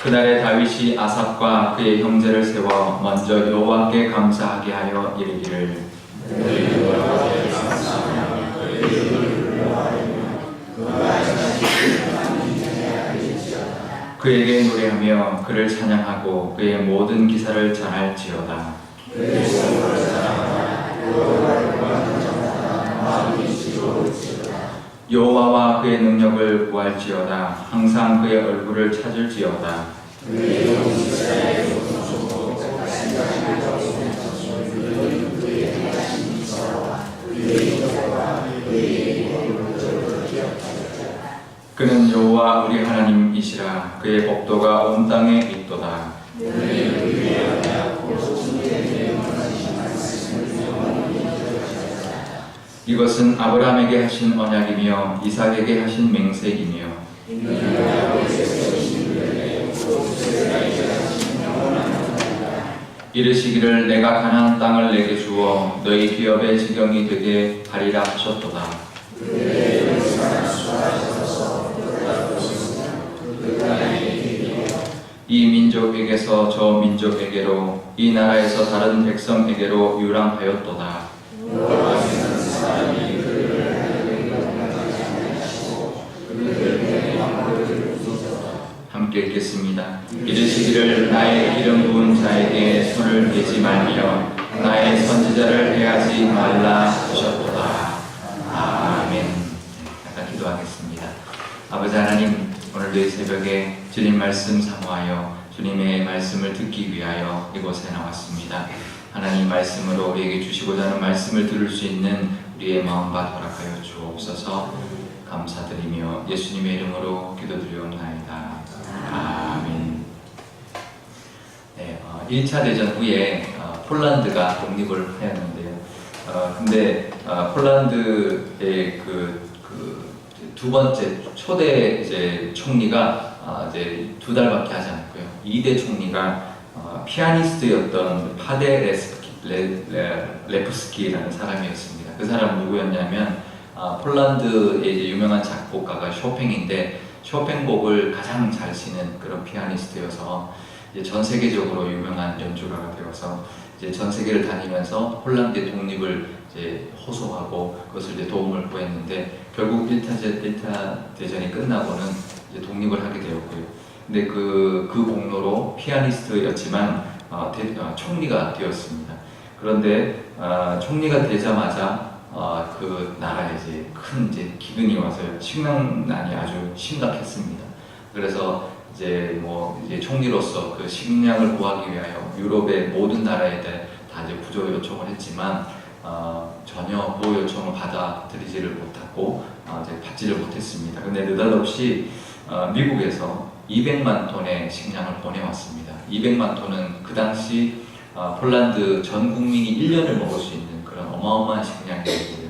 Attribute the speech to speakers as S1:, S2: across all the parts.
S1: 그날에 다윗이 아삽과 그의 형제를 세워 먼저 여호와께 감사하게 하여 이르기를 그에게 노래하며 그를 찬양하고 그의 모든 기사를 전할지어다. 여호와와 그의 능력을 구할지어다. 항상 그의 얼굴을 찾을지어다. 그는 여호와 우리 하나님이시라. 그의 법도가 온 땅에 있도다. 이것은 아브라함에게 하신 언약이며 이삭에게 하신 맹세이며 이르시기를 내가 가나안 땅을 내게 주어 너희 기업의 지경이 되게 하리라 하셨도다. 이 민족에게서 저 민족에게로 이 나라에서 다른 백성에게로 유랑하였도다. 함께 읽겠습니다. 이르시기를 나의 기름 부은 자에게 손을 대지 말며 나의 선지자를 해하지 말라 하셨도다. 아멘. 잠깐 기도하겠습니다. 아버지 하나님, 오늘도 이 새벽에 주님 말씀 사모하여 주님의 말씀을 듣기 위하여 이곳에 나왔습니다. 하나님 말씀으로 우리에게 주시고자 하는 말씀을 들을 수 있는 우리의 마음과 허락하여 주옵소서. 감사드리며 예수님의 이름으로 기도드리옵나이다. 아멘. 네, 1차 대전 후에 폴란드가 독립을 하였는데요. 근데 폴란드의 두 번째 초대 이제 총리가 이제 2달밖에 하지 않았고요. 2대 총리가 피아니스트였던 레프스키라는 사람이었습니다. 그 사람은 누구였냐면 폴란드의 이제 유명한 작곡가가 쇼팽인데 쇼팽곡을 가장 잘 치는 그런 피아니스트여서 이제 전 세계적으로 유명한 연주가가 되어서 이제 전 세계를 다니면서 폴란드의 독립을 이제 호소하고 그것을 이제 도움을 구했는데 결국 1차 대전이 끝나고는 이제 독립을 하게 되었고요. 근데 그 공로로 피아니스트였지만 총리가 되었습니다. 그런데 총리가 되자마자 그 나라에 이제 큰 기근이 와서 식량난이 아주 심각했습니다. 그래서 이제 총리로서 그 식량을 구하기 위하여 유럽의 모든 나라에 다 이제 구조 요청을 했지만 전혀 그 요청을 받아들이지를 못하고 이제 받지를 못했습니다. 근데 느닷없이 미국에서 200만 톤의 식량을 보내왔습니다. 200만 톤은 그 당시 폴란드 전 국민이 1년을 먹을 수 있는 그런 어마어마한 식량이었고요.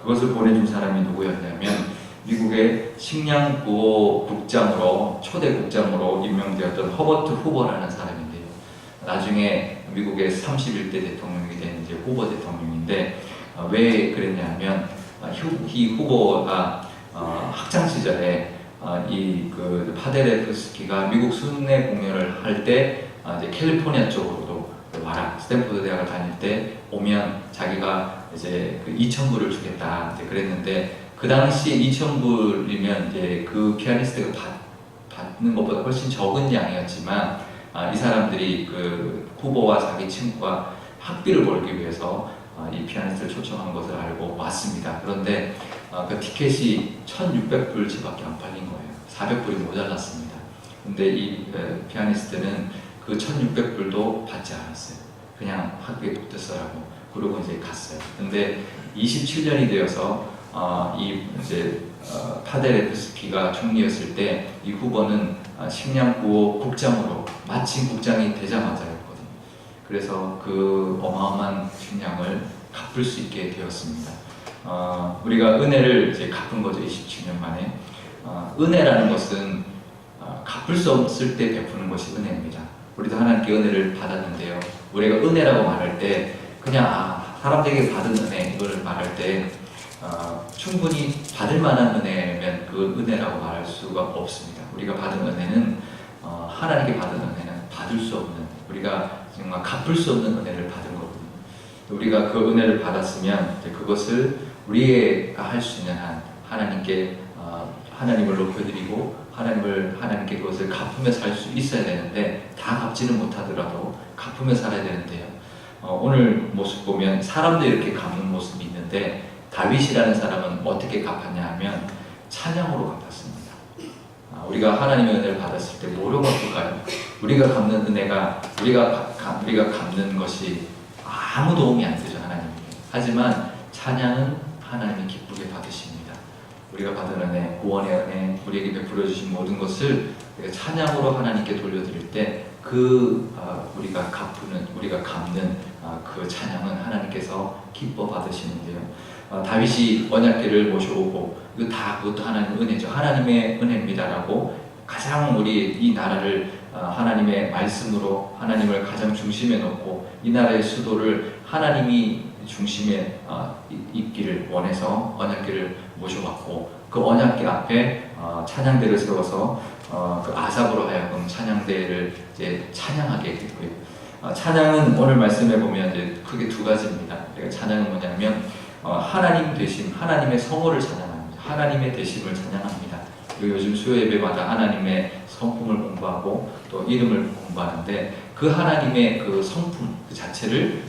S1: 그것을 보내준 사람이 누구였냐면 미국의 식량구호 국장으로 초대 국장으로 임명되었던 허버트 후보라는 사람인데요. 나중에 미국의 31대 대통령이 된 이제 후보 대통령인데 왜 그랬냐면 이 후보가 학창 시절에 이 파데레프스키가 미국 순회 공연을 할 때 이제 캘리포니아 쪽으로도 와라 스탠포드 대학을 다닐 때 오면 자기가 이제 2,000불을 주겠다 이제 그랬는데 그 당시에 2,000불이면 이제 그 피아니스트가 받는 것보다 훨씬 적은 양이었지만 이 사람들이 그 후보와 자기 친구가 학비를 벌기 위해서 이 피아니스트를 초청한 것을 알고 왔습니다. 그런데 그 티켓이 1,600불 밖에 안 팔린 거예요. 400불이 모자랐습니다. 근데 이 피아니스트는 그 1,600불도 받지 않았어요. 그냥 학비에 붙었어라고 그러고 이제 갔어요. 근데 27년이 되어서 파데레프스키가 총리였을 때 이 후보는 식량구호 국장으로 마침 국장이 되자마자였거든요. 그래서 그 어마어마한 식량을 갚을 수 있게 되었습니다. 우리가 은혜를 이제 갚은 거죠. 27년 만에. 은혜라는 것은 갚을 수 없을 때 베푸는 것이 은혜입니다. 우리도 하나님께 은혜를 받았는데요. 우리가 은혜라고 말할 때 그냥 사람들에게 받은 은혜 이걸 말할 때 충분히 받을 만한 은혜면 그 은혜라고 말할 수가 없습니다. 우리가 받은 은혜는 하나님께 받은 은혜는 받을 수 없는, 우리가 정말 갚을 수 없는 은혜를 받은 거거든요. 우리가 그 은혜를 받았으면 이제 그것을 우리가 할 수 있는 한 하나님께 하나님을 높여드리고 하나님께 그것을 갚으며 살 수 있어야 되는데, 다 갚지는 못하더라도 갚으며 살아야 되는데요. 오늘 모습 보면 사람도 이렇게 갚는 모습이 있는데, 다윗이라는 사람은 어떻게 갚았냐 하면 찬양으로 갚았습니다. 우리가 하나님의 은혜를 받았을 때 뭐로 갚을까요? 우리가 갚는 은혜가 우리가 갚는 것이 아무 도움이 안 되죠, 하나님께. 하지만 찬양은 하나님이 기쁘게 받으십니다. 우리가 받은 은혜, 구원의 은혜, 우리에게 베풀어 주신 모든 것을 우리가 찬양으로 하나님께 돌려드릴 때 우리가 갚는 그 찬양은 하나님께서 기뻐 받으시는데요. 다윗이 언약궤를 모셔오고 그것도 하나님의 은혜죠. 하나님의 은혜입니다라고 가장 우리 이 나라를 하나님의 말씀으로 하나님을 가장 중심에 놓고 이 나라의 수도를 하나님이 중심에 있기를 원해서 언약궤를 모셔왔고, 그 언약궤 앞에 찬양대를 세워서 그 아삽으로 하여금 찬양대를 이제 찬양하게 됐고요. 찬양은 오늘 말씀해 보면 이제 크게 두 가지입니다. 그러니까 찬양은 뭐냐면 하나님 되심, 하나님의 성호를 찬양합니다. 하나님의 되심을 찬양합니다. 그리고 요즘 수요 예배마다 하나님의 성품을 공부하고 또 이름을 공부하는데, 그 하나님의 그 성품 그 자체를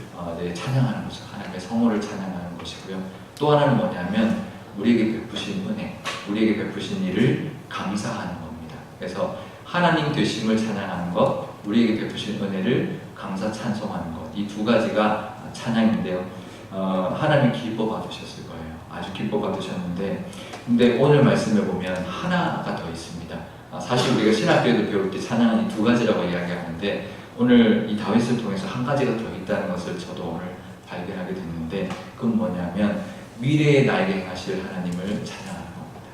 S1: 찬양하는 거죠. 하나님의 성호를 찬양하는 것이고요. 또 하나는 뭐냐면 우리에게 베푸신 은혜, 우리에게 베푸신 일을 감사하는 겁니다. 그래서 하나님 되심을 찬양하는 것, 우리에게 베푸신 은혜를 감사 찬송하는 것, 이 두 가지가 찬양인데요. 하나님 기뻐 받으셨을 거예요. 아주 기뻐 받으셨는데, 근데 오늘 말씀을 보면 하나가 더 있습니다. 사실 우리가 신학교에도 배울 때 찬양은 이 두 가지라고 이야기하는데, 오늘 이 다윗을 통해서 한 가지가 더 있다는 것을 저도 오늘 발견하게 됐는데, 그건 뭐냐면 미래에 나에게 행하실 하나님을 찬양하는 겁니다.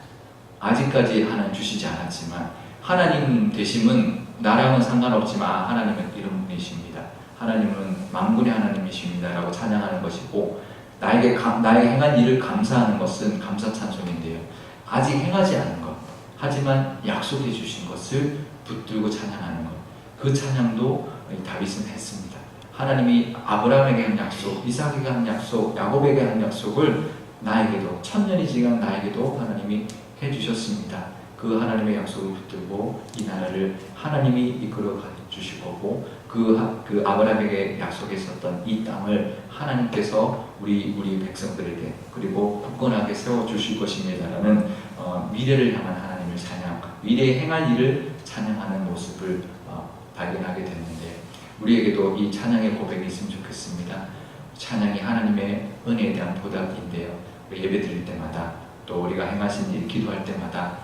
S1: 아직까지 하나님 주시지 않았지만 하나님 되심은 나랑은 상관없지만 하나님은 이런 분이십니다. 하나님은 만군의 하나님이십니다 라고 찬양하는 것이고, 나에게 행한 일을 감사하는 것은 감사 찬송인데요. 아직 행하지 않은 것, 하지만 약속해 주신 것을 붙들고 찬양하는 것, 그 찬양도 다윗은 했습니다. 하나님이 아브라함에게 한 약속, 이삭에게 한 약속, 야곱에게 한 약속을 나에게도, 천년이 지간 나에게도 하나님이 해주셨습니다. 그 하나님의 약속을 붙들고 이 나라를 하나님이 이끌어 주실 거고, 그 아브라함에게 약속했었던 이 땅을 하나님께서 우리 백성들에게 그리고 굳건하게 세워주실 것입니다라는 미래를 향한 하나님을 찬양, 미래에 행할 일을 찬양하는 모습을 발견하게 됐는데, 우리에게도 이 찬양의 고백이 있으면 좋겠습니다. 찬양이 하나님의 은혜에 대한 보답인데요. 예배 드릴 때마다, 또 우리가 행하신 일, 기도할 때마다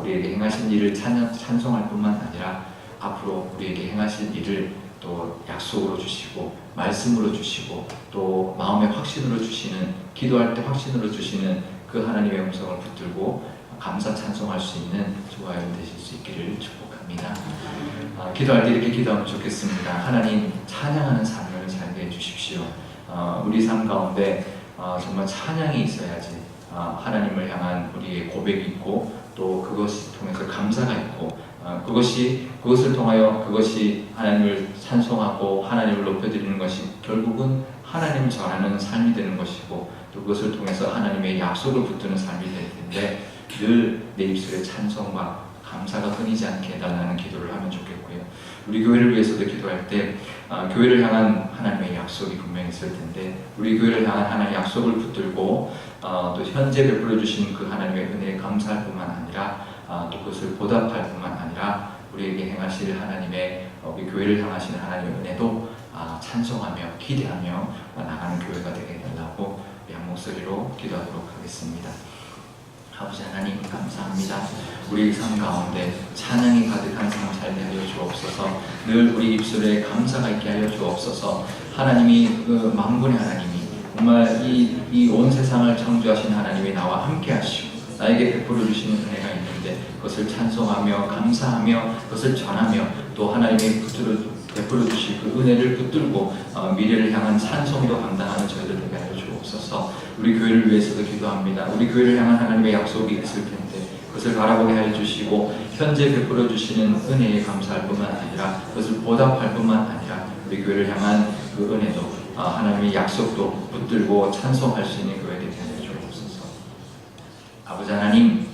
S1: 우리에게 행하신 일을 찬송할 뿐만 아니라 앞으로 우리에게 행하신 일을 또 약속으로 주시고 말씀으로 주시고 또 마음의 확신으로 주시는, 기도할 때 확신으로 주시는 그 하나님의 음성을 붙들고 감사 찬송할 수 있는 저와 여러분 되실 수 있기를 축복합니다. 기도할 때 이렇게 기도하면 좋겠습니다. 하나님, 찬양하는 삶을 살게 해주십시오. 우리 삶 가운데 정말 찬양이 있어야지 하나님을 향한 우리의 고백이 있고, 또 그것을 통해서 감사가 있고, 그것을 통하여 그것이 하나님을 찬송하고 하나님을 높여드리는 것이 결국은 하나님을 전하는 삶이 되는 것이고, 또 그것을 통해서 하나님의 약속을 붙드는 삶이 될 텐데, 늘 내 입술에 찬송과 감사가 끊이지 않게 해달라는 기도를 하면 좋겠고요. 우리 교회를 위해서도 기도할 때 교회를 향한 하나님의 약속이 분명히 있을 텐데, 우리 교회를 향한 하나님의 약속을 붙들고 또 현재 베풀어 주신 그 하나님의 은혜에 감사할 뿐만 아니라 또 그것을 보답할 뿐만 아니라 우리에게 행하실 하나님의 우리 교회를 향하시는 하나님의 은혜도 찬송하며 기대하며 나가는 교회가 되게 해달라고 한 목소리로 기도하도록 하겠습니다. 아버지 하나님, 감사합니다. 우리 삶 가운데 찬양이 가득한 삶 살게 하여 주옵소서. 늘 우리 입술에 감사가 있게 하여 주옵소서. 하나님이 그 만군의 하나님이 정말 이 온 세상을 창조하신 하나님이 나와 함께 하시고 나에게 베풀어 주시는 은혜가 있는데, 그것을 찬송하며 감사하며 그것을 전하며 또 하나님이 베풀어 주실 그 은혜를 붙들고 미래를 향한 찬송도 감당하는 저희들 되게 하여 주옵소서. 우리 교회를 위해서도 기도합니다. 우리 교회를 향한 하나님의 약속이 있을 텐데, 그 그것을 바라보게 하여 주시고 현재 베풀어 주시는 은혜에 감사할 뿐만 아니라 그것을 보답할 뿐만 아니라 우리 교회를 향한 그 은혜도 하나님의 약속도 붙들고 찬송할 수 있는 교회 되게 하여 주옵소서. 아버지 하나님,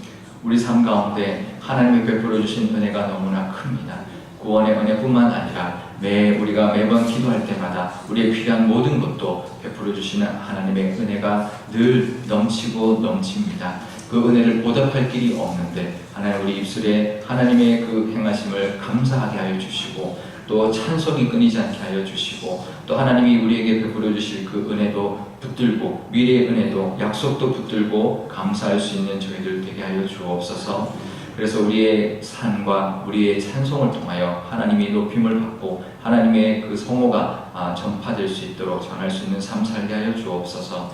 S1: 우리 삶 가운데 하나님이 베풀어 주신 은혜가 너무나 큽니다. 구원의 은혜뿐만 아니라 우리가 매번 기도할 때마다 우리의 필요한 모든 것도 베풀어 주시는 하나님의 은혜가 늘 넘치고 넘칩니다. 그 은혜를 보답할 길이 없는데 하나님 우리 입술에 하나님의 그 행하심을 감사하게 하여 주시고 또 찬송이 끊이지 않게 하여 주시고 또 하나님이 우리에게 베풀어 주실 그 은혜도 붙들고 미래의 은혜도 약속도 붙들고 감사할 수 있는 저희들 되게 하여 주옵소서. 그래서 우리의 삶과 우리의 찬송을 통하여 하나님이 높임을 받고 하나님의 그 성호가 전파될 수 있도록 전할 수 있는 삶 살게 하여 주옵소서.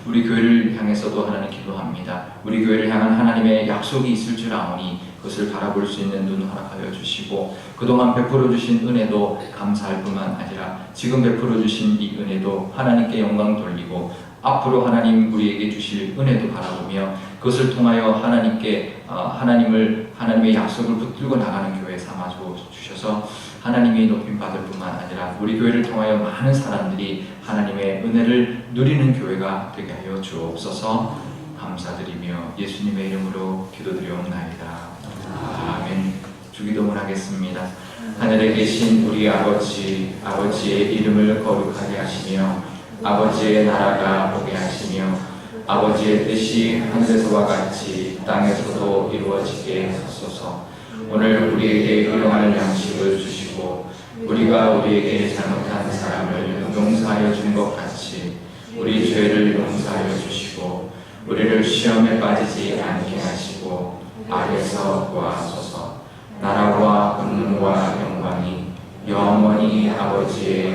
S1: 우리 교회를 향해서도 하나님 기도합니다. 우리 교회를 향한 하나님의 약속이 있을 줄 아오니 그것을 바라볼 수 있는 눈 허락하여 주시고 그동안 베풀어 주신 은혜도 감사할 뿐만 아니라 지금 베풀어 주신 이 은혜도 하나님께 영광 돌리고 앞으로 하나님 우리에게 주실 은혜도 바라보며 그것을 통하여 하나님께 하나님의 약속을 붙들고 나가는 교회 삼아 주셔서 하나님이 높임 받을 뿐만 아니라 우리 교회를 통하여 많은 사람들이 하나님의 은혜를 누리는 교회가 되게 하여 주옵소서. 감사드리며 예수님의 이름으로 기도드리옵나이다. 아멘. 주기도문 하겠습니다. 하늘에 계신 우리 아버지의 이름을 거룩하게 하시며 아버지의 나라가 오게 하시며 아버지의 뜻이 하늘에서와 같이 땅에서도 이루어지게 하소서. 오늘 우리에게 일용할 양식을 주시고 우리가 우리에게 잘못한 사람을 용서하여 준 것 같이 우리 죄를 용서하여 주시고 우리를 시험에 빠지지 않게 하시고 악에서 구하소서. 나라와 권능과 영광이 영원히 아버지의